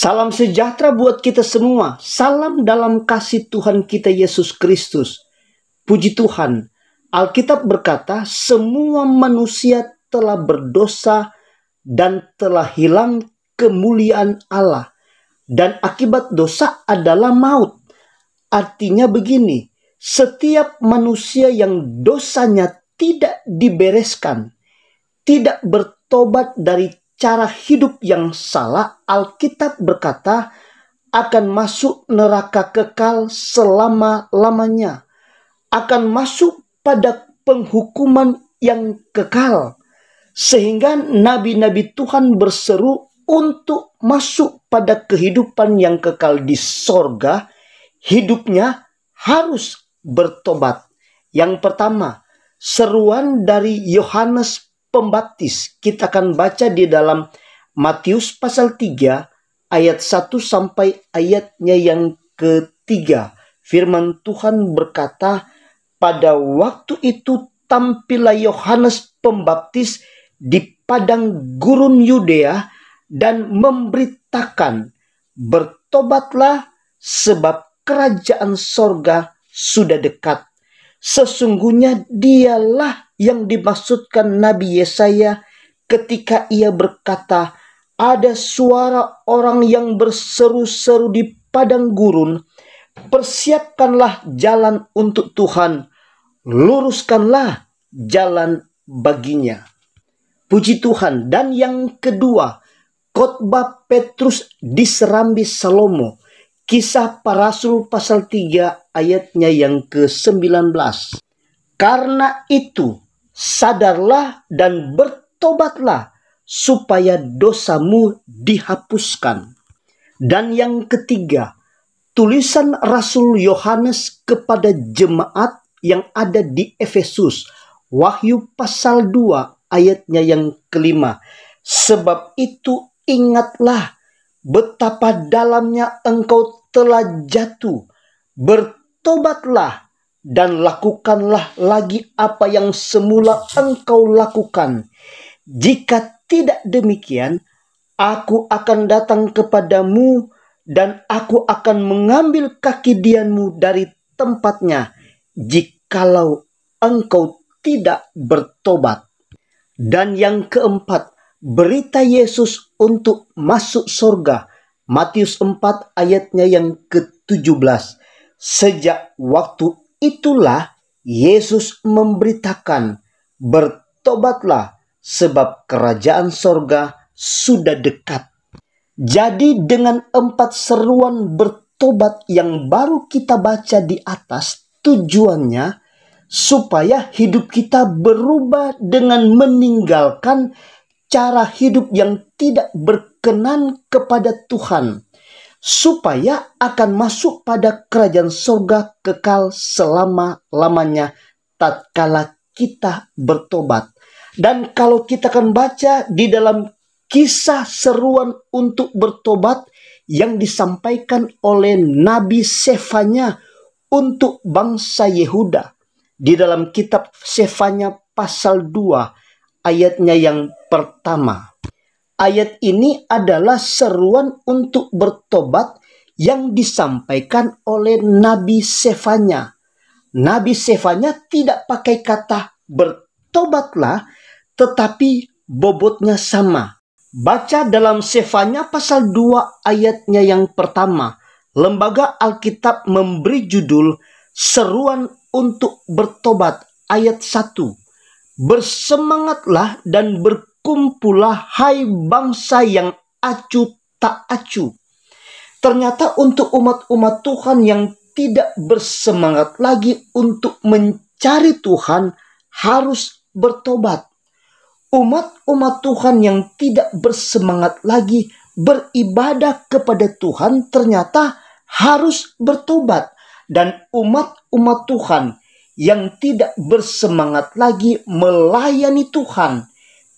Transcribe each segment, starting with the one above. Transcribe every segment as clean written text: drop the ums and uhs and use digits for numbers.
Salam sejahtera buat kita semua. Salam dalam kasih Tuhan kita Yesus Kristus. Puji Tuhan. Alkitab berkata, semua manusia telah berdosa dan telah hilang kemuliaan Allah. Dan akibat dosa adalah maut. Artinya begini, setiap manusia yang dosanya tidak dibereskan, tidak bertobat dari cara hidup yang salah, Alkitab berkata akan masuk neraka kekal selama-lamanya. Akan masuk pada penghukuman yang kekal. Sehingga nabi-nabi Tuhan berseru untuk masuk pada kehidupan yang kekal di sorga. Hidupnya harus bertobat. Yang pertama, seruan dari Yohanes Pembaptis. Kita akan baca di dalam Matius pasal 3 ayat 1 sampai ayatnya yang ketiga. Firman Tuhan berkata, pada waktu itu tampillah Yohanes Pembaptis di padang gurun Yudea dan memberitakan, bertobatlah sebab kerajaan sorga sudah dekat. Sesungguhnya dialah yang dimaksudkan Nabi Yesaya ketika ia berkata, ada suara orang yang berseru-seru di padang gurun, persiapkanlah jalan untuk Tuhan, luruskanlah jalan baginya. Puji Tuhan. Dan yang kedua, khotbah Petrus di Serambi Salomo. Kisah Para Rasul pasal 3 ayatnya yang ke-19. Karena itu, sadarlah dan bertobatlah supaya dosamu dihapuskan. Dan yang ketiga, tulisan Rasul Yohanes kepada jemaat yang ada di Efesus. Wahyu pasal 2 ayatnya yang kelima. Sebab itu ingatlah betapa dalamnya engkau telah jatuh. Bertobatlah dan lakukanlah lagi apa yang semula engkau lakukan. Jika tidak demikian, aku akan datang kepadamu dan aku akan mengambil kaki dianmu dari tempatnya, jikalau engkau tidak bertobat. Dan yang keempat, berita Yesus untuk masuk surga. Matius 4 ayatnya yang ke-17. Sejak waktu itulah Yesus memberitakan, bertobatlah sebab kerajaan surga sudah dekat. Jadi dengan 4 seruan bertobat yang baru kita baca di atas, tujuannya supaya hidup kita berubah dengan meninggalkan cara hidup yang tidak berkenan kepada Tuhan, supaya akan masuk pada kerajaan surga kekal selama-lamanya tatkala kita bertobat. Dan kalau kita akan baca di dalam kisah seruan untuk bertobat yang disampaikan oleh Nabi Sefanya untuk bangsa Yehuda, di dalam kitab Sefanya pasal 2 ayatnya yang pertama. Ayat ini adalah seruan untuk bertobat yang disampaikan oleh Nabi Sefanya. Nabi Sefanya tidak pakai kata bertobatlah, tetapi bobotnya sama. Baca dalam Sefanya pasal 2 ayatnya yang pertama. Lembaga Alkitab memberi judul seruan untuk bertobat ayat 1. Bersemangatlah dan berkumpullah hai bangsa yang acuh tak acuh. Ternyata untuk umat-umat Tuhan yang tidak bersemangat lagi untuk mencari Tuhan harus bertobat. Umat-umat Tuhan yang tidak bersemangat lagi beribadah kepada Tuhan ternyata harus bertobat. Dan umat-umat Tuhan yang tidak bersemangat lagi melayani Tuhan,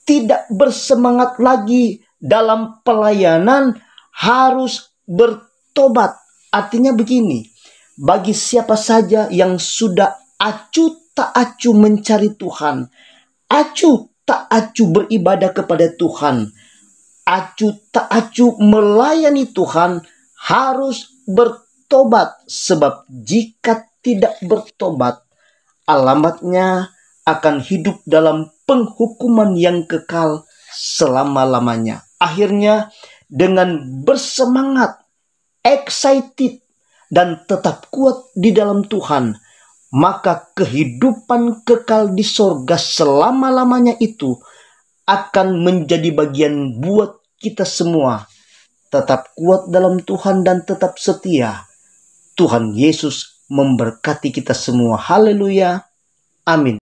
tidak bersemangat lagi dalam pelayanan, harus bertobat. Artinya begini, bagi siapa saja yang sudah acuh tak acuh mencari Tuhan, acuh tak acuh beribadah kepada Tuhan, acuh tak acuh melayani Tuhan harus bertobat, sebab jika tidak bertobat, alamatnya akan hidup dalam penghukuman yang kekal selama-lamanya. Akhirnya dengan bersemangat, excited, dan tetap kuat di dalam Tuhan, maka kehidupan kekal di sorga selama-lamanya itu akan menjadi bagian buat kita semua. Tetap kuat dalam Tuhan dan tetap setia. Tuhan Yesus memberkati kita semua. Haleluya. Amin.